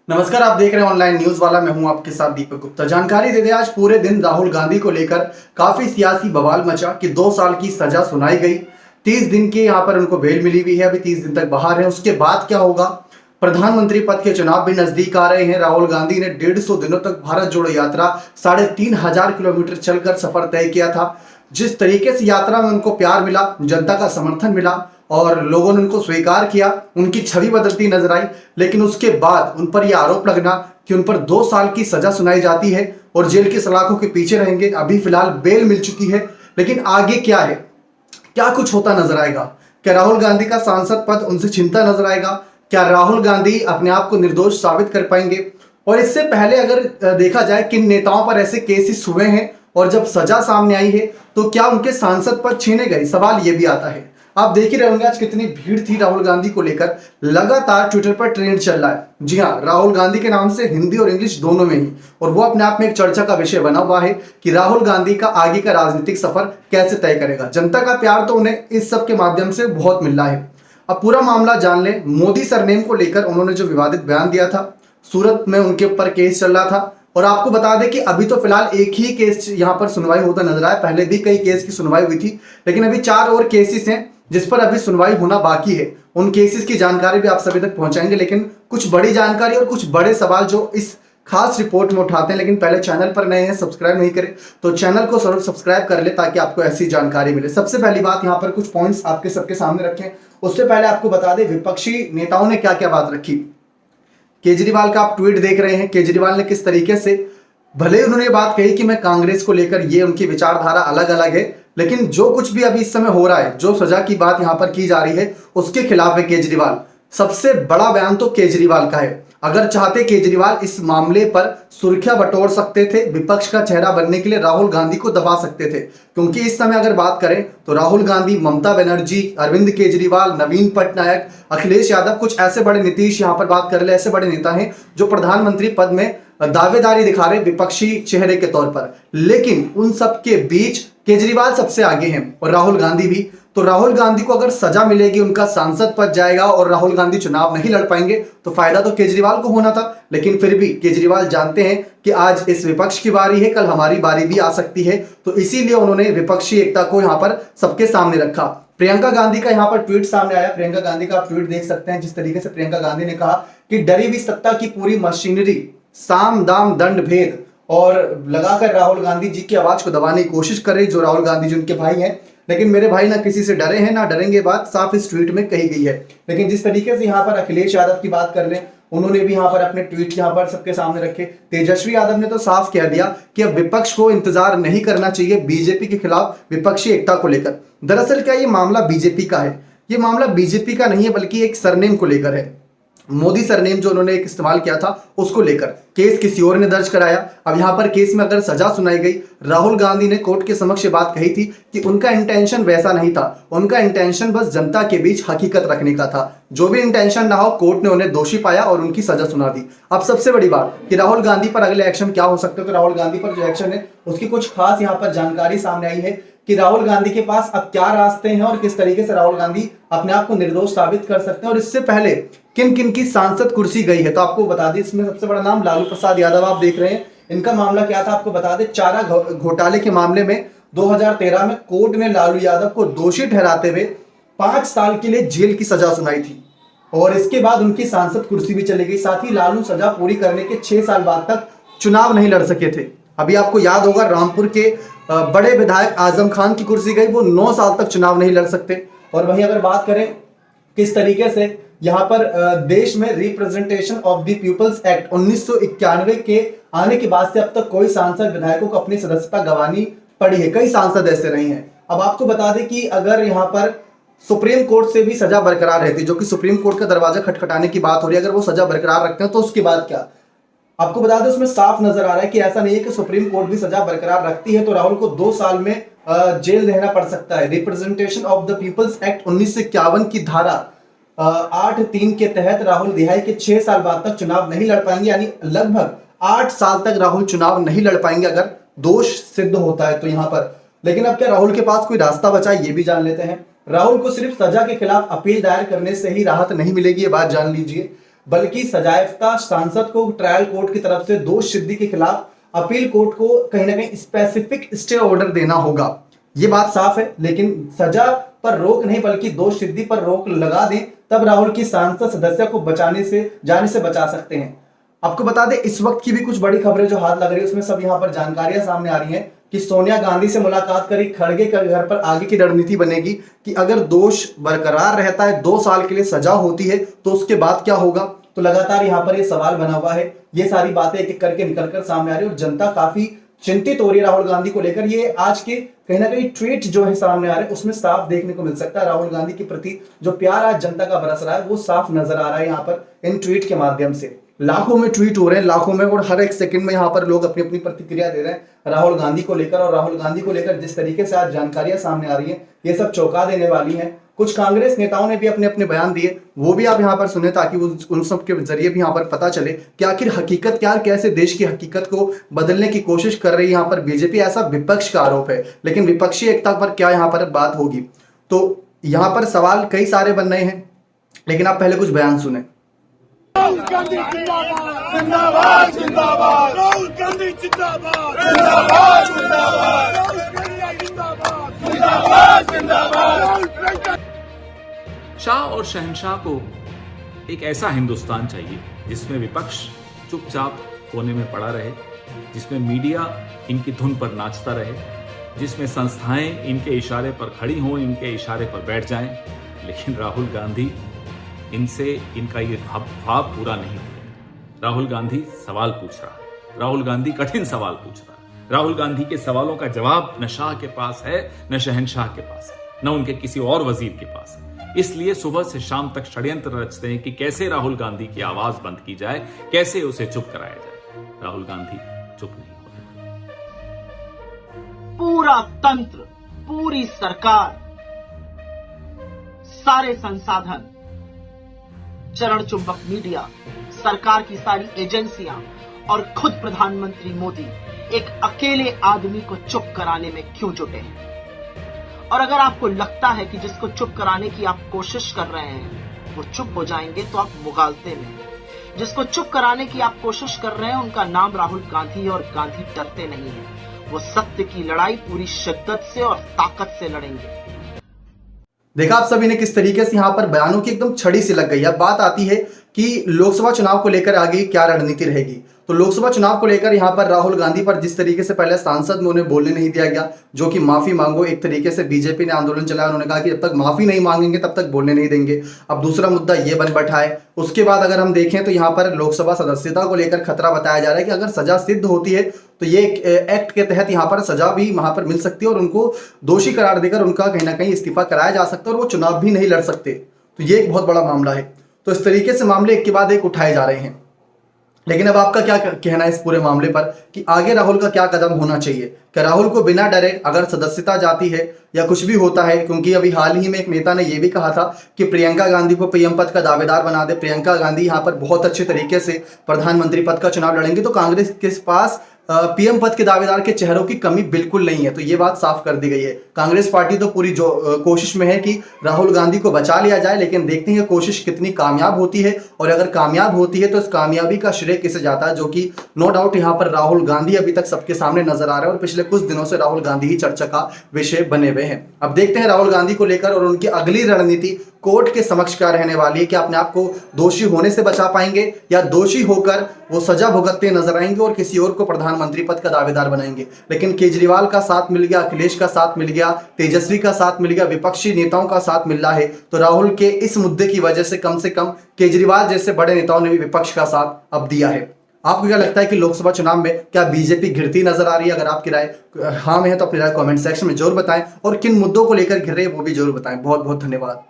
नमस्कार, आप देख रहे हैं ऑनलाइन न्यूज वाला। मैं हूं आपके साथ दीपक गुप्ता। जानकारी दे दें, आज पूरे दिन राहुल गांधी को लेकर काफी सियासी बवाल मचा कि 2 साल की सजा सुनाई गई। 30 दिन की यहां पर उनको बेल मिली हुई है, अभी 30 दिन तक बाहर है। उसके बाद क्या होगा? प्रधानमंत्री पद के चुनाव भी नजदीक आ रहे हैं। राहुल गांधी ने 150 दिनों तक भारत जोड़ो यात्रा 3,500 किलोमीटर चलकर सफर तय किया था। जिस तरीके से यात्रा में उनको प्यार मिला, जनता का समर्थन मिला और लोगों ने उनको स्वीकार किया, उनकी छवि बदलती नजर आई। लेकिन उसके बाद उन पर यह आरोप लगना कि उन पर 2 साल की सजा सुनाई जाती है और जेल की सलाखों के पीछे रहेंगे। अभी फिलहाल बेल मिल चुकी है, लेकिन आगे क्या है, क्या कुछ होता नजर आएगा? क्या राहुल गांधी का सांसद पद उनसे छिनता नजर आएगा? क्या राहुल गांधी अपने आप को निर्दोष साबित कर पाएंगे? और इससे पहले अगर देखा जाए किन नेताओं पर ऐसे केसेस हुए हैं और जब सजा सामने आई है तो क्या उनके सांसद पद छीने गए, सवाल यह भी आता है। आप देख ही रहे होंगे आज कितनी भीड़ थी राहुल गांधी को लेकर। लगातार ट्विटर पर ट्रेंड चल रहा है। जी हाँ, राहुल गांधी के नाम से हिंदी और इंग्लिश दोनों में ही, और वो अपने आप में एक चर्चा का विषय बना हुआ है कि राहुल गांधी का आगे का राजनीतिक सफर कैसे तय करेगा। जनता का प्यार तो उन्हें इस सब के माध्यम से बहुत मिल रहा है। अब पूरा मामला जान ले। मोदी सरनेम को लेकर उन्होंने जो विवादित बयान दिया था, सूरत में उनके ऊपर केस चल रहा था। और आपको बता दें कि अभी तो फिलहाल एक ही केस यहां पर सुनवाई होता नजर आया। पहले भी कई केस की सुनवाई हुई थी, लेकिन अभी 4 और केसेस हैं जिस पर अभी सुनवाई होना बाकी है। उन केसेस की जानकारी भी आप सभी तक पहुंचाएंगे, लेकिन कुछ बड़ी जानकारी और कुछ बड़े सवाल जो इस खास रिपोर्ट में उठाते हैं। लेकिन पहले चैनल पर नए हैं, सब्सक्राइब नहीं करें तो चैनल को जरूर सब्सक्राइब कर ले ताकि आपको ऐसी जानकारी मिले। सबसे पहली बात, यहाँ पर कुछ पॉइंट्स आपके सबके सामने रखें। उससे पहले आपको बता दें विपक्षी नेताओं ने क्या क्या बात रखी। केजरीवाल का आप ट्वीट देख रहे हैं। केजरीवाल ने किस तरीके से, भले उन्होंने बात कही कि मैं कांग्रेस को लेकर, ये उनकी विचारधारा अलग अलग है, लेकिन जो कुछ भी अभी इस समय हो रहा है, जो सजा की बात यहां पर की जा रही है, उसके खिलाफ है केजरीवाल। सबसे बड़ा बयान तो केजरीवाल का है। अगर चाहते केजरीवाल इस मामले पर सुर्खियां बटोर सकते थे, विपक्ष का चेहरा बनने के लिए राहुल गांधी को दबा सकते थे। क्योंकि इस समय अगर बात करें तो राहुल गांधी, ममता बनर्जी, अरविंद केजरीवाल, नवीन पटनायक, अखिलेश यादव, कुछ ऐसे बड़े, नीतीश यहां पर बात कर ले, ऐसे बड़े नेता हैं जो प्रधानमंत्री पद में दावेदारी दिखा रहे विपक्षी चेहरे के तौर पर। लेकिन उन सब के बीच केजरीवाल सबसे आगे हैं और राहुल गांधी भी। तो राहुल गांधी को अगर सजा मिलेगी, उनका सांसद पद जाएगा और राहुल गांधी चुनाव नहीं लड़ पाएंगे, तो फायदा तो केजरीवाल को होना था। लेकिन फिर भी केजरीवाल जानते हैं कि आज इस विपक्ष की बारी है, कल हमारी बारी भी आ सकती है। तो इसीलिए उन्होंने विपक्षी एकता को यहां पर सबके सामने रखा। प्रियंका गांधी का यहां पर ट्वीट सामने आया। प्रियंका गांधी का आप ट्वीट देख सकते हैं, जिस तरीके से प्रियंका गांधी ने कहा कि डरी हुई सत्ता की पूरी मशीनरी, साम दाम दंड भेद, और लगाकर राहुल गांधी जी की आवाज को दबाने की कोशिश कर रही, जो राहुल गांधी जी उनके भाई हैं। लेकिन मेरे भाई ना किसी से डरे हैं ना डरेंगे, बात साफ इस ट्वीट में कही गई है। लेकिन जिस तरीके से यहाँ पर अखिलेश यादव की बात कर लें, उन्होंने भी यहाँ पर अपने ट्वीट यहाँ पर सबके सामने रखे। तेजस्वी यादव ने तो साफ कह दिया कि अब विपक्ष को इंतजार नहीं करना चाहिए बीजेपी के खिलाफ विपक्षी एकता को लेकर। दरअसल क्या ये मामला बीजेपी का है? ये मामला बीजेपी का नहीं है, बल्कि एक सरनेम को लेकर है। मोदी सरनेम जो उन्होंने एक इस्तेमाल किया था, उसको लेकर केस किसी और ने दर्ज कराया। अब यहां पर केस में अगर सजा सुनाई गई, राहुल गांधी ने कोर्ट के समक्ष बात कही थी कि उनका इंटेंशन वैसा नहीं था, उनका इंटेंशन बस जनता के बीच हकीकत रखने का था। जो भी इंटेंशन ना हो, कोर्ट ने उन्हें दोषी पाया और उनकी सजा सुना दी। अब सबसे बड़ी बात कि राहुल गांधी पर अगले एक्शन क्या हो सकते हैं। तो राहुल गांधी पर जो एक्शन है, उसकी कुछ खास यहां पर जानकारी सामने आई है कि राहुल गांधी के पास अब क्या रास्ते हैं और किस तरीके से राहुल गांधी अपने आप को निर्दोष साबित कर सकते हैं, और इससे पहले किन किन की सांसद कुर्सी गई है। तो आपको बता दें, इसमें सबसे बड़ा नाम लालू प्रसाद यादव आप देख रहे हैं। इनका मामला क्या था आपको बता दें, चारा घोटाले के मामले में 2013 में कोर्ट ने लालू यादव को दोषी ठहराते हुए 5 साल के लिए जेल की सजा सुनाई थी, और इसके बाद उनकी सांसद कुर्सी भी चली गई। साथ ही लालू सजा पूरी करने के 6 साल बाद तक चुनाव नहीं लड़ सके थे। अभी आपको याद होगा, रामपुर के बड़े विधायक आजम खान की कुर्सी गई, वो 9 साल तक चुनाव नहीं लड़ सकते। और वहीं अगर बात करें किस तरीके से यहां पर देश में representation of the people's act 1991 के आने के बाद से अब तक कोई सांसद विधायकों को अपनी सदस्यता गंवानी पड़ी है। कई सांसद ऐसे रहे हैं। अब आपको बता दें कि अगर यहां पर सुप्रीम कोर्ट से भी सजा बरकरार रहती, जो कि सुप्रीम कोर्ट का दरवाजा खटखटाने की बात हो रही है, अगर वो सजा बरकरार रखते हैं तो उसके बाद क्या? आपको बता दें, उसमें साफ नजर आ रहा है कि ऐसा नहीं है कि सुप्रीम कोर्ट भी सजा बरकरार रखती है तो राहुल को 2 साल में जेल रहना पड़ सकता है। Representation of the people's act 1951 की धारा 8(3) के तहत राहुल रिहाई के 6 साल बाद तक चुनाव नहीं लड़ पाएंगे, यानी लगभग 8 साल तक राहुल चुनाव नहीं लड़ पाएंगे अगर दोष सिद्ध होता है तो यहां पर। लेकिन अब क्या राहुल के पास कोई रास्ता बचा है, ये भी जान लेते हैं। राहुल को सिर्फ सजा के खिलाफ अपील दायर करने से ही राहत नहीं मिलेगी, ये बात जान लीजिए। बल्कि सजायाफ्ता सांसद को ट्रायल कोर्ट की तरफ से दोष सिद्धि के खिलाफ अपील कोर्ट को कहीं ना कहीं स्पेसिफिक स्टे ऑर्डर देना होगा। ये बात साफ है, लेकिन सजा पर रोक नहीं बल्कि दोष सिद्धि पर रोक लगा दें, तब राहुल की सांसद सदस्य को जाने से बचा सकते हैं। आपको बता दें, इस वक्त की भी कुछ बड़ी खबरें जो हाथ लग रही है उसमें सब यहाँ पर जानकारियां सामने आ रही हैं कि सोनिया गांधी से मुलाकात करी खड़गे के घर पर आगे की रणनीति बनेगी कि अगर दोष बरकरार रहता है, 2 साल के लिए सजा होती है, तो उसके बाद क्या होगा। तो लगातार यहाँ पर ये सवाल बना हुआ है। ये सारी बातें एक एक करके निकलकर सामने आ रही है और जनता काफी चिंतित हो रही है राहुल गांधी को लेकर। ये आज के कहीं ना कहीं ट्वीट जो है सामने आ रहे हैं उसमें साफ देखने को मिल सकता है राहुल गांधी के प्रति जो प्यार आज जनता का बरस रहा है वो साफ नजर आ रहा है यहाँ पर इन ट्वीट के माध्यम से। लाखों में ट्वीट हो रहे हैं, लाखों में, और हर एक सेकंड में यहाँ पर लोग अपनी अपनी प्रतिक्रिया दे रहे हैं राहुल गांधी को लेकर। और राहुल गांधी को लेकर जिस तरीके से आज जानकारियां सामने आ रही है ये सब चौंका देने वाली हैं। कुछ कांग्रेस नेताओं ने भी अपने अपने बयान दिए, वो भी आप यहाँ पर सुने ताकि उन सब के जरिए भी यहाँ पर पता चले कि आखिर हकीकत क्या, कैसे देश की हकीकत को बदलने की कोशिश कर रही है यहाँ पर बीजेपी। ऐसा विपक्ष का आरोप है, लेकिन विपक्षी एकता पर क्या यहाँ पर बात होगी। तो यहाँ पर सवाल कई सारे बन रहे हैं, लेकिन आप पहले कुछ बयान सुने। राहुल गांधी जिंदाबाद जिंदाबाद, राहुल गांधी जिंदाबाद जिंदाबाद जिंदाबाद, राहुल गांधी जिंदाबाद जिंदाबाद। शाह और शहंशाह को एक ऐसा हिंदुस्तान चाहिए जिसमें विपक्ष चुपचाप कोने में पड़ा रहे, जिसमें मीडिया इनकी धुन पर नाचता रहे, जिसमें संस्थाएं इनके इशारे पर खड़ी हों, इनके इशारे पर बैठ जाएं। लेकिन राहुल गांधी इनसे इनका ये ख्वाब पूरा नहीं हुआ। राहुल गांधी सवाल पूछ रहा है, राहुल गांधी कठिन सवाल पूछ रहा है। राहुल गांधी के सवालों का जवाब न शाह के पास है, न शहंशाह के पास है, न उनके किसी और वजीर के पास है। इसलिए सुबह से शाम तक षड्यंत्र रचते हैं कि कैसे राहुल गांधी की आवाज बंद की जाए, कैसे उसे चुप कराया जाए। राहुल गांधी चुप नहीं होते। पूरा तंत्र, पूरी सरकार, सारे संसाधन, चरण चुंबक मीडिया, सरकार की सारी एजेंसियां और खुद प्रधानमंत्री मोदी एक अकेले आदमी को चुप कराने में क्यों जुटे हैं। और अगर आपको लगता है कि जिसको चुप कराने की आप कोशिश कर रहे हैं वो चुप हो जाएंगे तो आप मुगालते में। जिसको चुप कराने की आप कोशिश कर रहे हैं उनका नाम राहुल गांधी, और गांधी डरते नहीं है। वो सत्य की लड़ाई पूरी शिद्दत से और ताकत से लड़ेंगे। देखा आप सभी ने किस तरीके से यहाँ पर बयानों की एकदम छड़ी से लग गई। अब बात आती है कि लोकसभा चुनाव को लेकर आगे क्या रणनीति रहेगी। तो लोकसभा चुनाव को लेकर यहाँ पर राहुल गांधी पर जिस तरीके से पहले सांसद में उन्हें बोलने नहीं दिया गया, जो कि माफी मांगो, एक तरीके से बीजेपी ने आंदोलन चलाया, उन्होंने कहा कि जब तक माफी नहीं मांगेंगे तब तक बोलने नहीं देंगे। अब दूसरा मुद्दा ये बन बैठा है। उसके बाद अगर हम देखें तो यहाँ पर लोकसभा सदस्यता को लेकर खतरा बताया जा रहा है कि अगर सजा सिद्ध होती है तो ये एक्ट के तहत यहाँ पर सजा भी वहां पर मिल सकती है और उनको दोषी करार देकर उनका कहीं ना कहीं इस्तीफा कराया जा सकता है और वो चुनाव भी नहीं लड़ सकते। तो ये एक बहुत बड़ा मामला है। तो इस तरीके से मामले एक के बाद एक उठाए जा रहे हैं। लेकिन अब आपका क्या कहना है इस पूरे मामले पर कि आगे राहुल का क्या कदम होना चाहिए? क्या राहुल को बिना डरे अगर सदस्यता जाती है या कुछ भी होता है, क्योंकि अभी हाल ही में एक नेता ने यह भी कहा था कि प्रियंका गांधी को पीएम पद का दावेदार बना दे, प्रियंका गांधी यहाँ पर बहुत अच्छे तरीके से प्रधानमंत्री पद का चुनाव लड़ेंगे, तो कांग्रेस के पास पीएम पद के दावेदार के चेहरों की कमी बिल्कुल नहीं है। तो ये बात साफ कर दी गई है। कांग्रेस पार्टी तो पूरी कोशिश में है कि राहुल गांधी को बचा लिया जाए, लेकिन देखते हैं कोशिश कितनी कामयाब होती है। और अगर कामयाब होती है तो इस कामयाबी का श्रेय किसे जाता है, जो कि नो डाउट यहाँ पर राहुल गांधी अभी तक सबके सामने नजर आ रहे हैं और पिछले कुछ दिनों से राहुल गांधी ही चर्चा का विषय बने हुए हैं। अब देखते हैं राहुल गांधी को लेकर और उनकी अगली रणनीति कोर्ट के समक्ष क्या रहने वाली है कि अपने आप को दोषी होने से बचा पाएंगे या दोषी होकर वो सजा भुगतते नजर आएंगे और किसी और को प्रधानमंत्री पद का दावेदार बनाएंगे। लेकिन केजरीवाल का साथ मिल गया, अखिलेश का साथ मिल गया, तेजस्वी का साथ मिल गया, विपक्षी नेताओं का साथ मिल रहा है। तो राहुल के इस मुद्दे की वजह से कम केजरीवाल जैसे बड़े नेताओं ने भी विपक्ष का साथ अब दिया है। आपको क्या लगता है कि लोकसभा चुनाव में क्या बीजेपी गिरती नजर आ रही है? अगर आपकी राय हाँ में है तो अपनी राय कमेंट सेक्शन में जरूर बताएं और किन मुद्दों को लेकर गिर रही है वो भी जरूर बताएं। बहुत बहुत धन्यवाद।